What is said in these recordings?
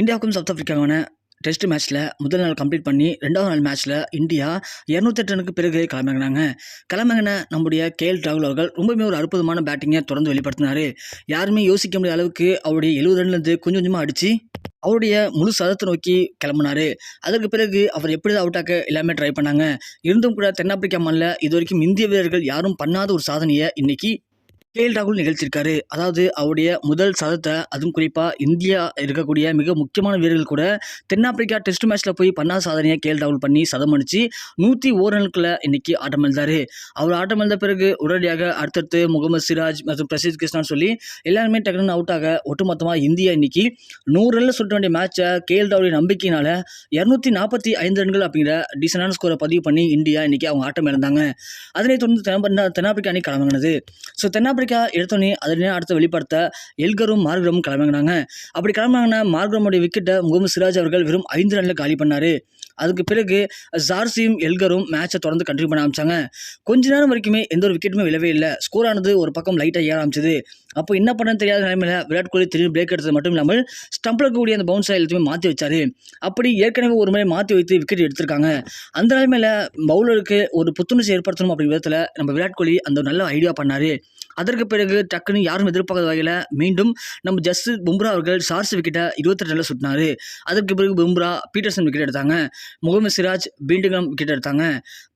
இந்தியாவுக்கும் south ஆஃப்ரிக்காவான test மேட்ச்சில் முதல் நாள் கம்ப்ளீட் பண்ணி 2வது நாள் மேட்ச்சில் இந்தியா 208 ரனுக்கு பிறகு கிளம்பின நம்முடைய கேஎல் ராகுல் அவர்கள் ரொம்பவே ஒரு அற்புதமான பேட்டிங்கை தொடர்ந்து வெளிப்படுத்தினார். யாருமே யோசிக்க முடியாத அளவுக்கு அவருடைய 70 ரன்லேருந்து கொஞ்சம் கொஞ்சமாக அடித்து அவருடைய முழு சதத்தை நோக்கி கிளம்பினார். அதற்கு பிறகு அவர் எப்படி அவுட் ஆக்க எல்லாமே ட்ரை பண்ணாங்க. இருந்தும் கூட தென்னாப்பிரிக்கா மண்ணில் இது வரைக்கும் இந்திய வீரர்கள் யாரும் பண்ணாத ஒரு சாதனையை இன்னைக்கு கேஎல் ராகுல் நிகழ்த்தியிருக்காரு. அதாவது அவருடைய முதல் சதத்தை, அதுவும் குறிப்பாக இந்தியா இருக்கக்கூடிய மிக முக்கியமான வீரர்கள் கூட தென்னாப்பிரிக்கா டெஸ்ட் மேட்ச்சில் போய் பண்ணாத சாதனையை கேஎல் ராகுல் பண்ணி சதம் அடித்து 101 ரனுக்குள்ள இன்னைக்கு ஆட்டம் எழுந்தார். அவர் ஆட்டம் எழுந்த பிறகு உடனடியாக அடுத்தடுத்து முகமது சிராஜ் மற்றும் பிரசித் கிருஷ்ணான்னு சொல்லி எல்லாருமே டக்குன்னு அவுட் ஆக ஒட்டுமொத்தமாக இந்தியா இன்னைக்கு 100 ரனில் சுட்ட வேண்டிய மேட்சை கேஎல் ராகுலின் நம்பிக்கையினால 245 ரன்கள் அப்படிங்கிற டீசனான ஸ்கோரை பதிவு பண்ணி இந்தியா இன்னைக்கு அவங்க ஆட்டம் இழந்தாங்க. அதனைத் தொடர்ந்து தென்னாப்பிரிக்கா அணி கிளம்பினது. ஸோ தென்னாப்பிரிக்கா எடுத்தோடனே அதனே அடுத்த வெளிப்படுத்த எல்கரும் மார்க்ரமும் கிளம்பினாங்க. அப்படி கிளம்பினாங்கன்னா மார்க்ரமுடைய விக்கெட்டை முகமது சிராஜ் அவர்கள் வெறும் 5 ரனில் காலி பண்ணார். அதுக்கு பிறகு ஜார்சியும் எல்கரும் மேட்சை தொடர்ந்து கண்டினியூ பண்ண ஆரம்பிச்சாங்க. கொஞ்ச நேரம் வரைக்குமே எந்த ஒரு விக்கெட்டுமே விழவே இல்லை. ஸ்கோர் ஆனது ஒரு பக்கம் லைட்டாக ஏற ஆரம்பிச்சது. அப்போ என்ன பண்ண தெரியாத நிலைமையில விராட் கோலி திடீர்னு பிரேக் எடுத்தது மட்டும் இல்லாமல் ஸ்டம்பில் இருக்கக்கூடிய அந்த பவுன்ஸை எல்லாத்தையுமே மாற்றி வச்சாரு. அப்படி ஏற்கனவே ஒரு முறை மாற்றி வைத்து விக்கெட் எடுத்திருக்காங்க. அந்த நிலைமையில பவுலருக்கு ஒரு புத்துணர்ச்சி ஏற்படுத்தணும் அப்படிங்கிற விதத்தில் நம்ம விராட் கோலி அந்த நல்ல ஐடியா பண்ணார். அதற்கு பிறகு டக்குன்னு யாரும் எதிர்பார்க்காத வகையில் மீண்டும் நம்ம ஜஸ்பிரீத் பும்ரா அவர்கள் சார்ஸ் விக்கெட்டை 28 ரனில் சுட்டினார். அதற்கு பிறகு பும்ரா பீட்டர்சன் விக்கெட் எடுத்தாங்க. முகமது சிராஜ் பீண்டிகம் விக்கெட் எடுத்தாங்க.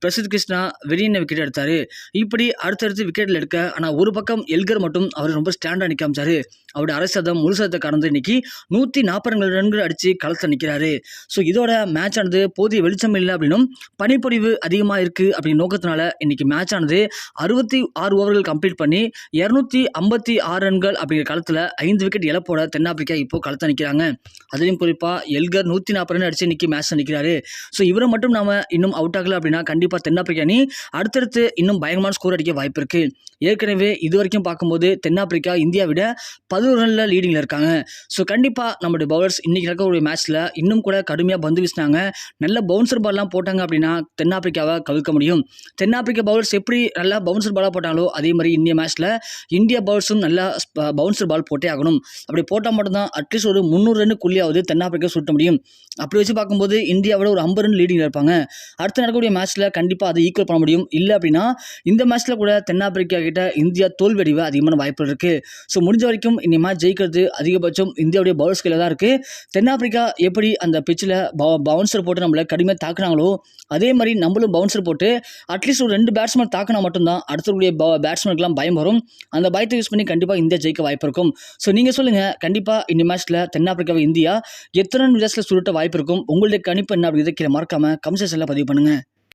பிரசித் கிருஷ்ணா வெறியனை விக்கெட் எடுத்தார். இப்படி அடுத்தடுத்து விக்கெட்டில் எடுக்க, ஆனால் ஒரு பக்கம் எல்கர் மட்டும் அவர் ரொம்ப ஸ்டாண்டாக நிற்க ஆரம்பிச்சாரு. அவருடைய அரை சதம் முழு சதத்தை கடந்து இன்னைக்கு 140 ரன்கள் அடித்து களத்தை நிற்கிறாரு. ஸோ இதோட மேட்ச் ஆனது போதிய வெளிச்சம் இல்லை அப்படின்னும் பனிப்பொழிவு அதிகமாக இருக்குது அப்படிங்கிற நோக்கத்தினால இன்னைக்கு மேட்ச் ஆனது 66 ஓவர்கள் கம்ப்ளீட் பண்ணி 256 ரன்கள் அப்படிங்கிற களத்தில் 5 விக்கெட் இழப்போட தென்னாப்பிரிக்கா இப்போ களத்தை நிற்கிறாங்க. அதுலேயும் குறிப்பாக எல்கர் 140 ரன் அடித்து இன்னைக்கு மேட்ச்சில் நிற்கிறாரு. ஸோ இவரை மட்டும் நாம இன்னும் அவுட் ஆகலை அப்படின்னா கண்டிப்பாக தென்னாப்பிரிக்கா அணி அடுத்தடுத்து இன்னும் பயங்கரமான ஸ்கோர் அடிக்க வாய்ப்பு இருக்குது. ஏற்கனவே இது வரைக்கும் பார்க்கும்போது தென்னாப்பிரிக்கா இந்தியா விட 11 ரனில் லீடிங்கில் இருக்காங்க. ஸோ கண்டிப்பாக நம்மளுடைய பவுலர்ஸ் இன்றைக்கி நடக்கக்கூடிய மேட்ச்சில் இன்னும் கூட கடுமையாக பந்து வீசினாங்க, நல்ல பவுன்சர் பால்லாம் போட்டாங்க அப்படின்னா தென்னாப்பிரிக்காவை கவிழ்க்க முடியும். தென்னாப்பிரிக்கா பவுலர்ஸ் எப்படி நல்லா பவுன்சர் பாலாக போட்டாங்களோ அதே மாதிரி இந்திய மேட்ச்சில் இந்தியா பவுலர்ஸும் நல்லா பவுன்சர் பால் போட்டே ஆகணும். அப்படி போட்டால் மட்டும்தான் அட்லீஸ்ட் ஒரு 300 ரன்னுக்குள்ளேயாவது தென்னாப்பிரிக்கா சுட்ட முடியும். அப்படி வச்சு பார்க்கும்போது இந்தியாவோட ஒரு 50 ரன் லீடிங்கில் இருப்பாங்க. அடுத்து நடக்கக்கூடிய மேட்ச்சில் கண்டிப்பாக அதை ஈக்குவல் பண்ண முடியும். இல்லை அப்படின்னா இந்த மேட்ச்சில் கூட தென்னாப்பிரிக்கா கிட்ட இந்தியா தோல்வடிவ அதிகமான வாய்ப்புகள் இருக்குது. ஸோ முடிஞ்ச வரைக்கும் இந்த மேட்ச் ஜெயிக்கிறது அதிகபட்சம் இந்தியாவுடைய பவுலர்ஸ் கையில் தான் இருக்குது. தென்னாப்பிரிக்கா எப்படி அந்த பிச்சில் பவுன்சர் போட்டு நம்மளை கடுமையாக தாக்குனாங்களோ அதே மாதிரி நம்மளும் பவுன்சர் போட்டு அட்லீஸ்ட் ஒரு 2 பேட்ஸ்மேன் தாக்கினா மட்டும்தான் அடுத்தக்கூடிய பேட்ஸ்மேனுக்குலாம் பயம் வரும். அந்த பயத்தை யூஸ் பண்ணி கண்டிப்பாக இந்தியா ஜெயிக்க வாய்ப்பு இருக்கும். ஸோ நீங்கள் சொல்லுங்கள், கண்டிப்பாக இந்த மேட்ச்சில் தென்னாப்பிரிக்காவை இந்தியா எத்தனை விதத்தில் சுருட்ட வாய்ப்பு இருக்கும்? உங்களுடைய கணிப்பு என்ன அப்படிங்கிறத கீழே மறக்காமல் கமெண்ட் செக்ஷனில் பதிவு பண்ணுங்கள்.